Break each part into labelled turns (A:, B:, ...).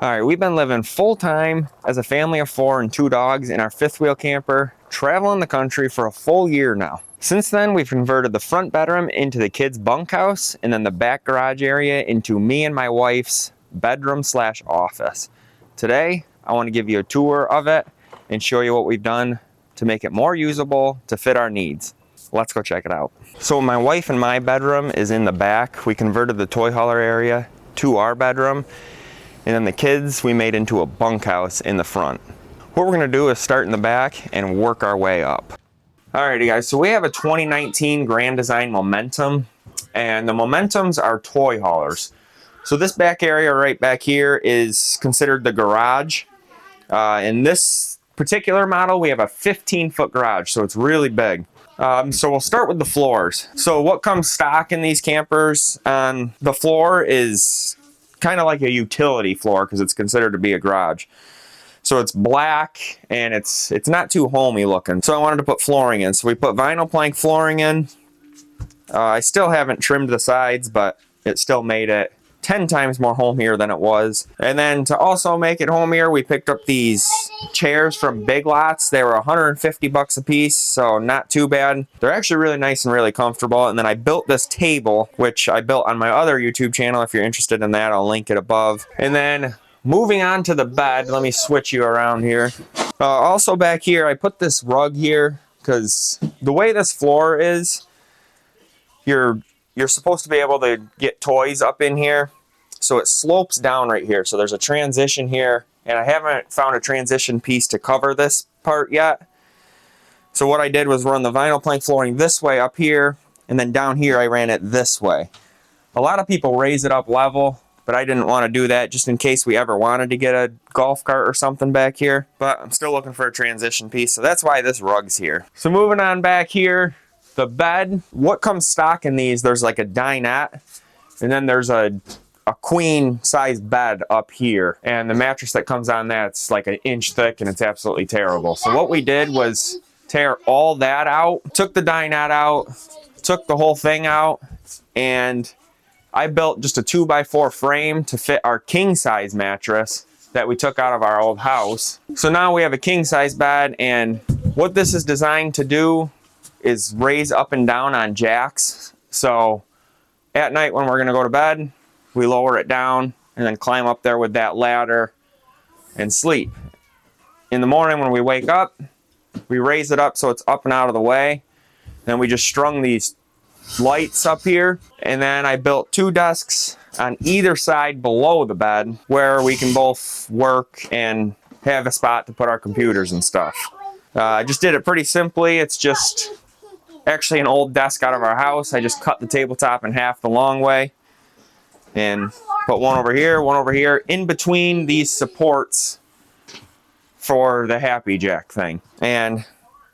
A: All right, we've been living full-time as a family of 4 and 2 dogs in our fifth wheel camper, traveling the country for a full year now. Since then, we've converted the front bedroom into the kids' bunkhouse and then the back garage area into me and my wife's bedroom/office. Today, I want to give you a tour of it and show you what we've done to make it more usable to fit our needs. Let's go check it out. So my wife and my bedroom is in the back. We converted the toy hauler area to our bedroom. And then the kids, we made into a bunkhouse in the front. What we're gonna do is start in the back and work our way up. Alrighty guys, so we have a 2019 Grand Design Momentum, and the Momentums are toy haulers. So this back area right back here is considered the garage. In this particular model, we have a 15-foot garage, so it's really big. So we'll start with the floors. So what comes stock in these campers on the floor is kind of like a utility floor because it's considered to be a garage. So it's black and it's not too homey looking. So I wanted to put flooring in. So we put vinyl plank flooring in. I still haven't trimmed the sides, but it still made it 10 times more homier than it was. And then to also make it homier, we picked up these chairs from Big Lots. They were 150 bucks a piece, so not too bad. They're actually really nice and really comfortable. And then I built this table, which I built on my other YouTube channel. If you're interested in that, I'll link it above. And then moving on to the bed, let me switch you around here. Also back here, I put this rug here because the way this floor is, you're supposed to be able to get toys up in here. So it slopes down right here. So there's a transition here, and I haven't found a transition piece to cover this part yet. So what I did was run the vinyl plank flooring this way up here, and then down here I ran it this way. A lot of people raise it up level, but I didn't want to do that just in case we ever wanted to get a golf cart or something back here. But I'm still looking for a transition piece, so that's why this rug's here. So moving on back here, the bed, what comes stock in these, there's like a dinette, and then there's a queen size bed up here, and the mattress that comes on that's like an inch thick and it's absolutely terrible. So what we did was tear all that out, took the dinette out, took the whole thing out, and I built just a 2x4 frame to fit our king size mattress that we took out of our old house. So now we have a king size bed, and what this is designed to do is raise up and down on jacks. So at night when we're gonna go to bed, we lower it down and then climb up there with that ladder and sleep. In the morning when we wake up, we raise it up so it's up and out of the way. Then we just strung these lights up here, and then I built 2 desks on either side below the bed where we can both work and have a spot to put our computers and stuff. I just did it pretty simply. It's just actually an old desk out of our house. I just cut the tabletop in half the long way and put one over here in between these supports for the Happy Jack thing. And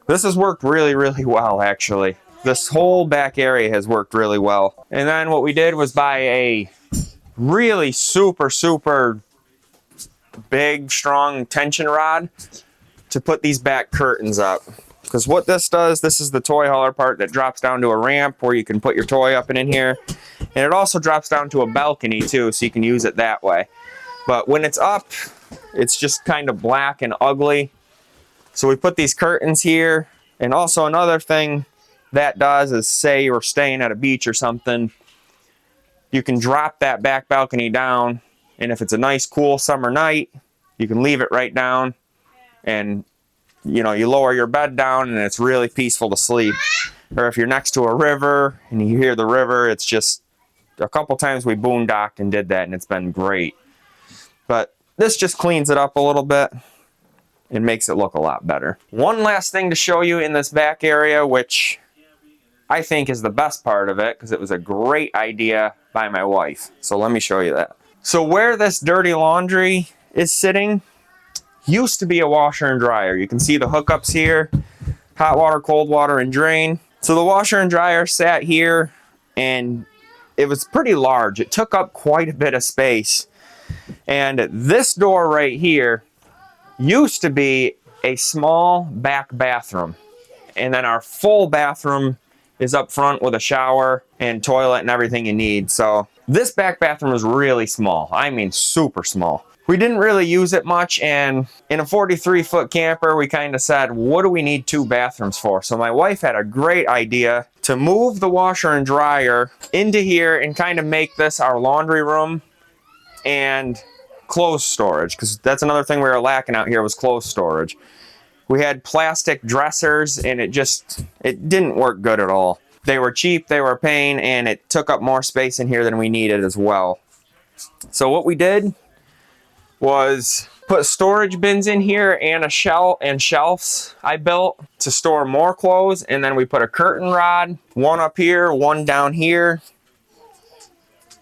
A: this has worked really, really well, actually. This whole back area has worked really well. And then what we did was buy a really super, super big, strong tension rod to put these back curtains up. Because what this does, this is the toy hauler part that drops down to a ramp where you can put your toy up and in here. And it also drops down to a balcony too, so you can use it that way. But when it's up, it's just kind of black and ugly. So we put these curtains here. And also another thing that does is, say you're staying at a beach or something, you can drop that back balcony down, and if it's a nice cool summer night, you can leave it right down, and you know, you lower your bed down and it's really peaceful to sleep. Or if you're next to a river and you hear the river, it's just, a couple times we boondocked and did that, and it's been great. But this just cleans it up a little bit and makes it look a lot better. One last thing to show you in this back area, which I think is the best part of it because it was a great idea by my wife. So let me show you that. So where this dirty laundry is sitting used to be a washer and dryer. You can see the hookups here, hot water, cold water, and drain. So the washer and dryer sat here, and it was pretty large. It took up quite a bit of space. And this door right here used to be a small back bathroom. And then our full bathroom is up front with a shower and toilet and everything you need. So this back bathroom is really small. I mean, super small. We didn't really use it much, and in a 43-foot camper, we kind of said, what do we need 2 bathrooms for? So my wife had a great idea to move the washer and dryer into here and kind of make this our laundry room and clothes storage, because that's another thing we were lacking out here was clothes storage. We had plastic dressers, and it didn't work good at all. They were cheap, they were a pain, and it took up more space in here than we needed as well. So what we did was put storage bins in here and a shelf and shelves I built to store more clothes, and then we put a curtain rod, one up here, one down here.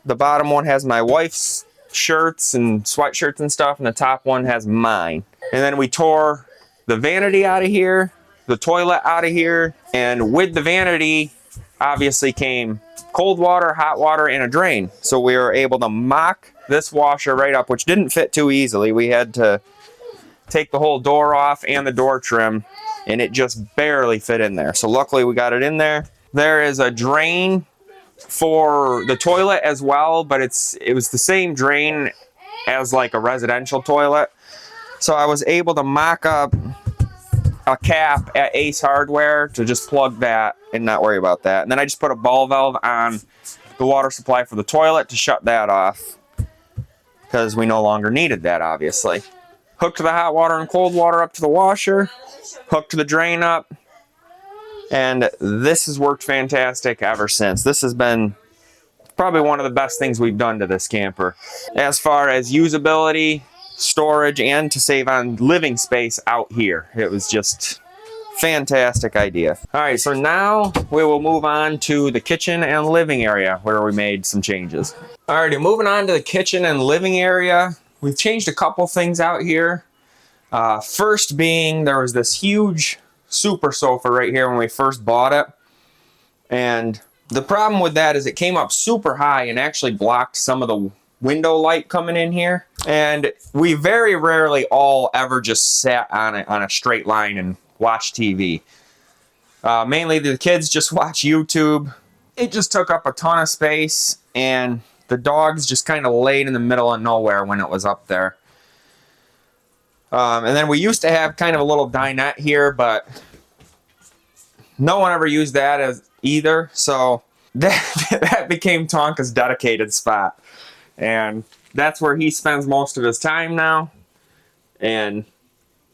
A: The bottom one has my wife's shirts and sweatshirts and stuff, and the top one has mine. And then we tore the vanity out of here, the toilet out of here, and with the vanity obviously came cold water, hot water, and a drain. So we were able to mock this washer right up, which didn't fit too easily. We had to take the whole door off and the door trim, and it just barely fit in there. So luckily we got it in there. There is a drain for the toilet as well, but it was the same drain as like a residential toilet. So I was able to mock up a cap at Ace Hardware to just plug that and not worry about that. And then I just put a ball valve on the water supply for the toilet to shut that off, because we no longer needed that, obviously. Hooked the hot water and cold water up to the washer, hooked the drain up, and this has worked fantastic ever since. This has been probably one of the best things we've done to this camper, as far as usability, storage, and to save on living space out here. It was just fantastic idea. All right, so now we will move on to the kitchen and living area where we made some changes. Alrighty, moving on to the kitchen and living area. We've changed a couple things out here. First being, there was this huge super sofa right here when we first bought it. And the problem with that is it came up super high and actually blocked some of the window light coming in here. And we very rarely all ever just sat on it on a straight line and watched TV. Mainly the kids just watch YouTube. It just took up a ton of space, and the dogs just kind of laid in the middle of nowhere when it was up there. And then we used to have kind of a little dinette here, but no one ever used that as either. So that became Tonka's dedicated spot. And that's where he spends most of his time now. And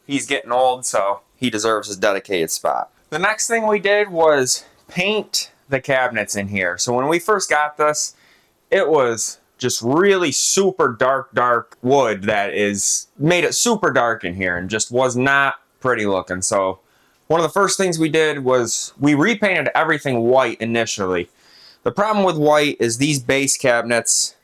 A: he's getting old, so he deserves his dedicated spot. The next thing we did was paint the cabinets in here. So when we first got this, it was just really super dark wood that made it super dark in here and just was not pretty looking. So one of the first things we did was we repainted everything white initially. The problem with white is these base cabinets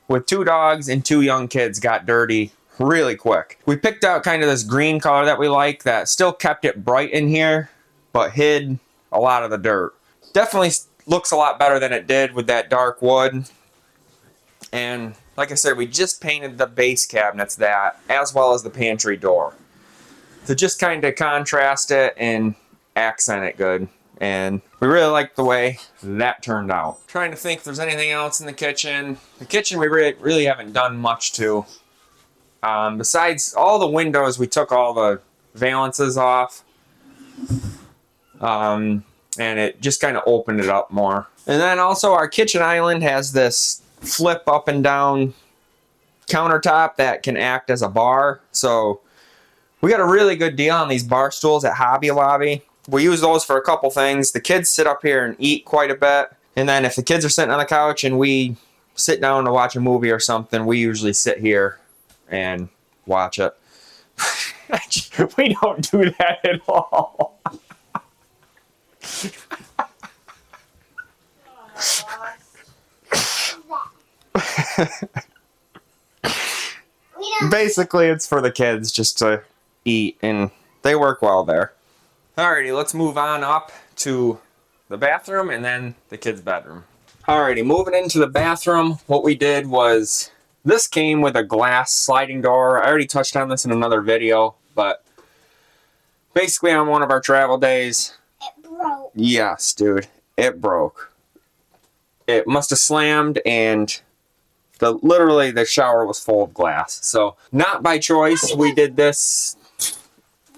A: with 2 dogs and 2 young kids got dirty really quick. We picked out kind of this green color that we like that still kept it bright in here, but hid a lot of the dirt. Definitely looks a lot better than it did with that dark wood. And like I said, we just painted the base cabinets that, as well as the pantry door, to just kind of contrast it and accent it good. And we really like the way that turned out. Trying to think if there's anything else in the kitchen. The kitchen we really haven't done much to. Besides all the windows, we took all the valances off. And it just kind of opened it up more. And then also our kitchen island has this flip up and down countertop that can act as a bar. So we got a really good deal on these bar stools at Hobby Lobby. We use those for a couple things. The kids sit up here and eat quite a bit. And then if the kids are sitting on the couch and we sit down to watch a movie or something, we usually sit here and watch it. We don't do that at all. Basically, it's for the kids just to eat, and they work well there. Alrighty, let's move on up to the bathroom and then the kids' bedroom. Alrighty, moving into the bathroom, what we did was, this came with a glass sliding door. I already touched on this in another video, but basically on one of our travel days, it broke. Yes, dude, it broke. It must have slammed and literally the shower was full of glass. So not by choice, we did this.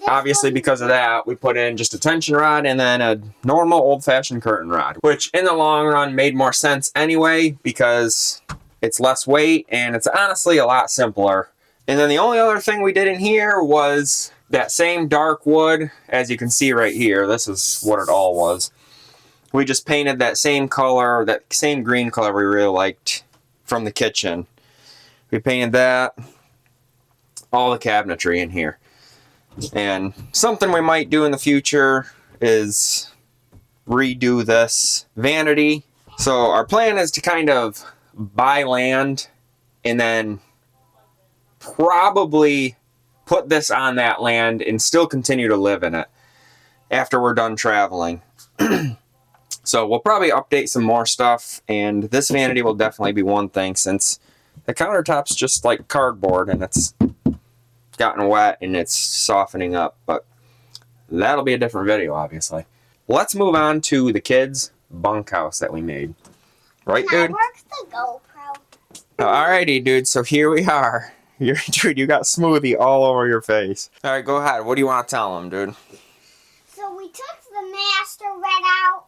A: Obviously, because of that, we put in just a tension rod and then a normal old-fashioned curtain rod, which in the long run made more sense anyway because it's less weight and it's honestly a lot simpler. And then the only other thing we did in here was that same dark wood, as you can see right here. This is what it all was. We just painted that same color, that same green color we really liked from the kitchen. We painted that, all the cabinetry in here. And something we might do in the future is redo this vanity. So our plan is to kind of buy land and then probably put this on that land and still continue to live in it after we're done traveling. So we'll probably update some more stuff, and this vanity will definitely be one thing since the countertop's just like cardboard and it's gotten wet and it's softening up, but that'll be a different video, obviously. Let's move on to the kids' bunkhouse that we made. Right, dude?
B: Works the GoPro.
A: Alrighty, dude, so here we are. Dude, you got smoothie all over your face. Alright, go ahead. What do you want to tell them, dude?
B: So we took the master bed out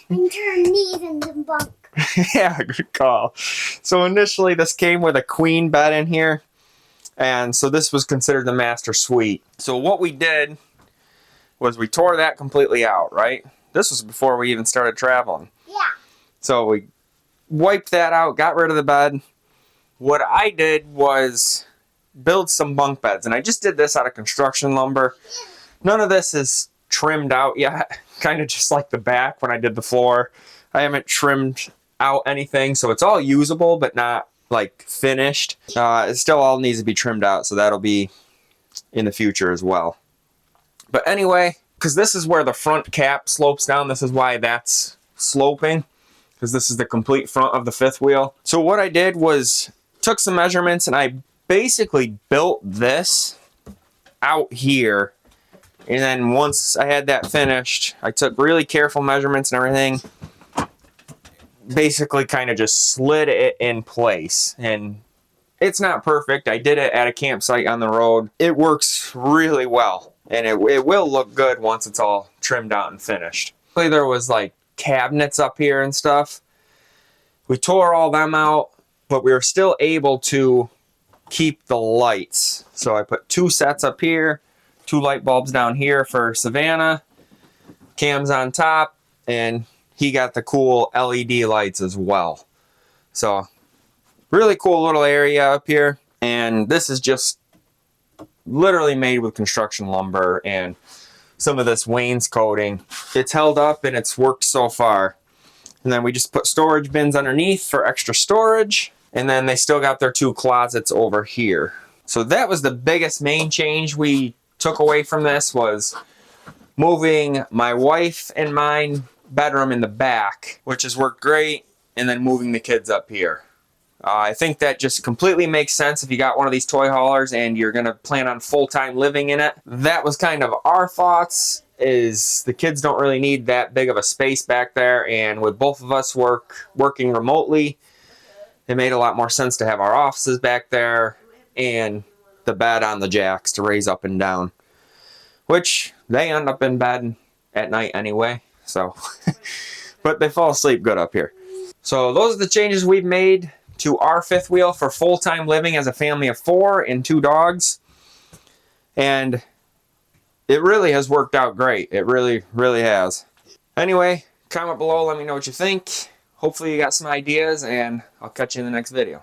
B: and turned these into bunk.
A: Yeah, good call. So initially this came with a queen bed in here. And so this was considered the master suite. So what we did was we tore that completely out, right? This was before we even started traveling.
B: Yeah.
A: So we wiped that out, got rid of the bed. What I did was build some bunk beds. And I just did this out of construction lumber. None of this is trimmed out yet. Kind of just like the back when I did the floor. I haven't trimmed out anything. So it's all usable, but not like finished. It still all needs to be trimmed out, so that'll be in the future as well. But anyway, because this is where the front cap slopes down, this is why that's sloping, because this is the complete front of the fifth wheel. So what I did was took some measurements and I basically built this out here, and then once I had that finished, I took really careful measurements and everything, basically kind of just slid it in place. And it's not perfect. I did it at a campsite on the road. It works really well, and it will look good once it's all trimmed out and finished. There was like cabinets up here and stuff. We tore all them out, but we were still able to keep the lights. So I put 2 sets up here, 2 light bulbs down here for Savannah, cams on top, and he got the cool LED lights as well. So really cool little area up here. And this is just literally made with construction lumber and some of this wainscoting. It's held up and it's worked so far. And then we just put storage bins underneath for extra storage. And then they still got their 2 closets over here. So that was the biggest main change we took away from this, was moving my wife and mine bedroom in the back, which has worked great, and then moving the kids up here. I think that just completely makes sense if you got one of these toy haulers and you're gonna plan on full-time living in it. That was kind of our thoughts, is the kids don't really need that big of a space back there, and with both of us working remotely, it made a lot more sense to have our offices back there and the bed on the jacks to raise up and down, which they end up in bed at night anyway. So, but they fall asleep good up here. So those are the changes we've made to our fifth wheel for full-time living as a family of 4 and 2 dogs. And it really has worked out great. It really, really has. Anyway, comment below, let me know what you think. Hopefully you got some ideas, and I'll catch you in the next video.